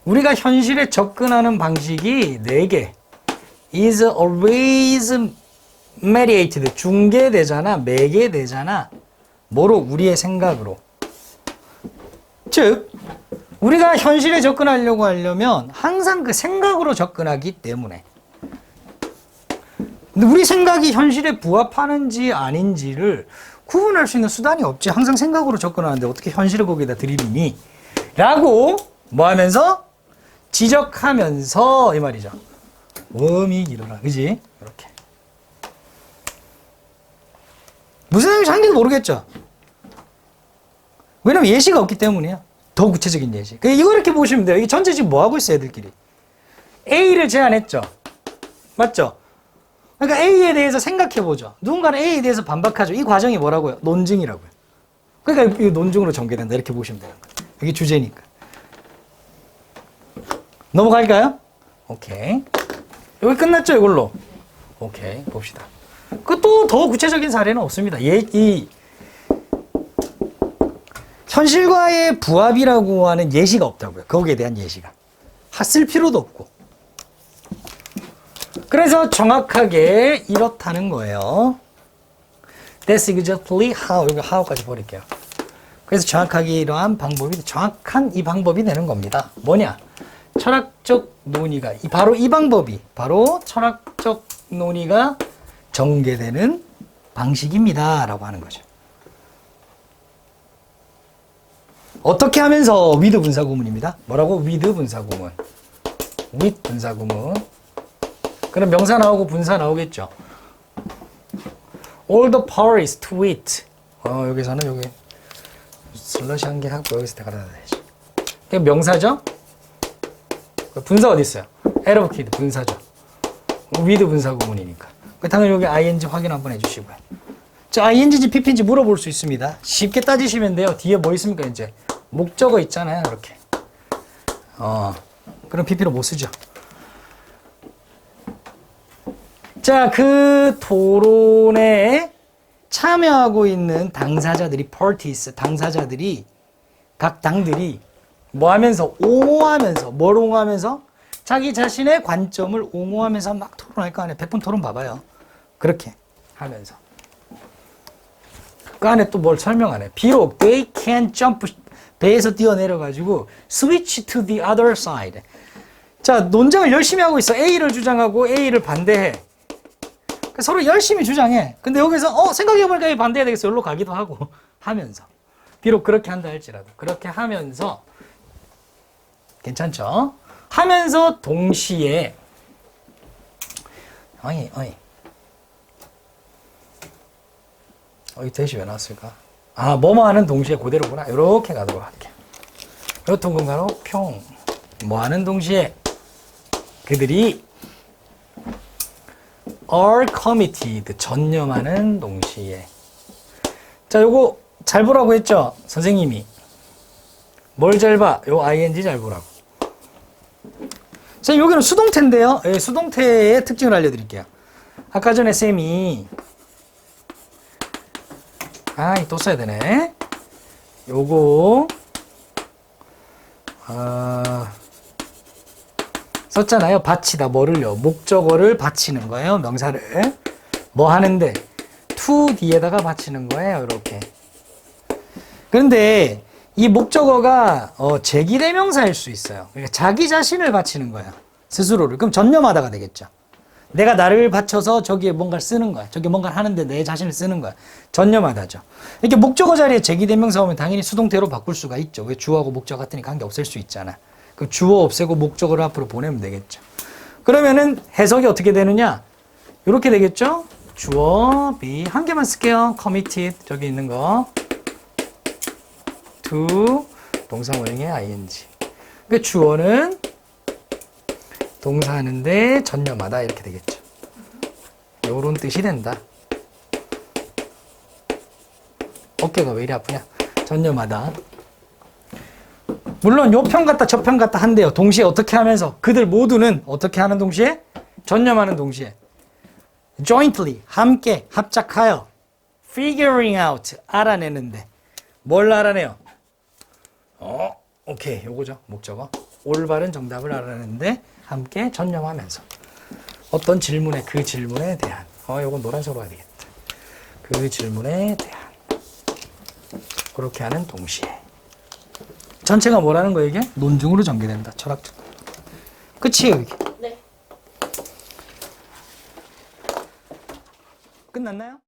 S1: 우리가 현실에 접근하는 방식이 4개 is always mediated 중개되잖아. 매개되잖아. 뭐로? 우리의 생각으로. 즉 우리가 현실에 접근하려고 하려면 항상 그 생각으로 접근하기 때문에. 근데 우리 생각이 현실에 부합하는지 아닌지를 구분할 수 있는 수단이 없지. 항상 생각으로 접근하는데 어떻게 현실을 거기다 들이미니? 라고 뭐 하면서? 지적하면서 이 말이죠. 웜이 일어나. 그지? 이렇게. 무슨 얘기인지 한 개도 모르겠죠? 왜냐면 예시가 없기 때문이에요. 더 구체적인 예시. 이거 이렇게 보시면 돼요. 이게 전체 지금 뭐 하고 있어요, 애들끼리? A를 제안했죠. 맞죠? 그러니까 A에 대해서 생각해보죠. 누군가는 A에 대해서 반박하죠. 이 과정이 뭐라고요? 논증이라고요. 그러니까 이 논증으로 전개된다. 이렇게 보시면 되는 거예요. 이게 주제니까. 넘어갈까요? 오케이. 여기 끝났죠, 이걸로? 오케이, 봅시다. 그 또 더 구체적인 사례는 없습니다. 이 현실과의 부합이라고 하는 예시가 없다고요. 거기에 대한 예시가. 쓸 필요도 없고. 그래서 정확하게 이렇다는 거예요. That's exactly how. 여기 how까지 버릴게요. 그래서 정확하게 이러한 방법이, 정확한 이 방법이 되는 겁니다. 뭐냐? 철학적 논의가, 바로 이 방법이, 바로 철학적 논의가 전개되는 방식입니다. 라고 하는 거죠. 어떻게 하면서 with 분사구문입니다. 뭐라고? with 분사구문. with 분사구문. 그럼 명사 나오고 분사 나오겠죠. All the power is to it. 여기서는 여기 슬러시 한 개 하고 여기서 다 갈아놔야지. 이게 명사죠? 분사 어디 있어요? advocate 분사죠. with 분사구문이니까. 당연히 여기 ing 확인 한번 해주시고요. 자, ing인지 pp인지 물어볼 수 있습니다. 쉽게 따지시면 돼요. 뒤에 뭐 있습니까, 이제? 목적어 있잖아요, 이렇게. 그럼 pp로 못 쓰죠. 자, 그 토론에 참여하고 있는 당사자들이, parties, 당사자들이, 각 당들이 뭐 하면서? 옹호하면서, 뭘 옹호하면서? 자기 자신의 관점을 옹호하면서 막 토론할 거 아니에요. 100분 토론 봐봐요. 그렇게 하면서. 그 안에 또 뭘 설명 안 해. 비록 they can jump, 배에서 뛰어내려가지고 switch to the other side. 자, 논쟁을 열심히 하고 있어. A를 주장하고 A를 반대해. 서로 열심히 주장해. 근데 여기서 생각해보니까 A 반대해야 되겠어. 여기로 가기도 하고 하면서. 비록 그렇게 한다 할지라도. 그렇게 하면서 괜찮죠? 하면서 동시에 어이 대시 왜 나왔을까? 뭐뭐 하는 동시에 그대로구나. 이렇게 가도록 할게. 여튼 공간으로 평. 뭐 하는 동시에 그들이 are committed. 전념하는 동시에. 자, 요거 잘 보라고 했죠? 선생님이. 뭘 잘 봐? 요 ing 잘 보라고. 자, 여기는 수동태인데요. 예, 수동태의 특징을 알려드릴게요. 아까 전에 쌤이 또 써야 되네. 요거 썼잖아요. 바치다. 뭐를요? 목적어를 바치는 거예요. 명사를. 뭐 하는데? to 뒤에다가 바치는 거예요. 이렇게. 그런데 이 목적어가 제기대명사일 수 있어요. 그러니까 자기 자신을 바치는 거야. 스스로를. 그럼 전념하다가 되겠죠. 내가 나를 바쳐서 저기에 뭔가를 쓰는 거야. 저기 뭔가를 하는데 내 자신을 쓰는 거야. 전념하다죠. 이렇게 목적어 자리에 제기대명사 오면 당연히 수동태로 바꿀 수가 있죠. 왜 주어하고 목적 같으니 관계 없앨 수 있잖아. 그 주어 없애고 목적어를 앞으로 보내면 되겠죠. 그러면은 해석이 어떻게 되느냐? 이렇게 되겠죠. 주어 be 한 개만 쓸게요. committed 저기 있는 거 to 동사 원형의 ing. 그 주어는 동사 하는데 전념하다 이렇게 되겠죠. 요런 뜻이 된다. 어깨가 왜 이리 아프냐? 전념하다. 물론 요 편 같다 저 편 같다 한대요. 동시에 어떻게 하면서 그들 모두는 어떻게 하는 동시에? 전념하는 동시에 jointly 함께 합작하여 figuring out 알아내는데 뭘 알아내요? 오케이 요거죠. 목적어 올바른 정답을 알아내는데 함께 전념하면서 어떤 질문에 그 질문에 대한 요건 노란색으로 해야 되겠다. 그 질문에 대한 그렇게 하는 동시에 전체가 뭐라는 거예요 이게? 논증으로 전개된다. 철학적. 끝이에요 이게.
S2: 네.
S1: 끝났나요?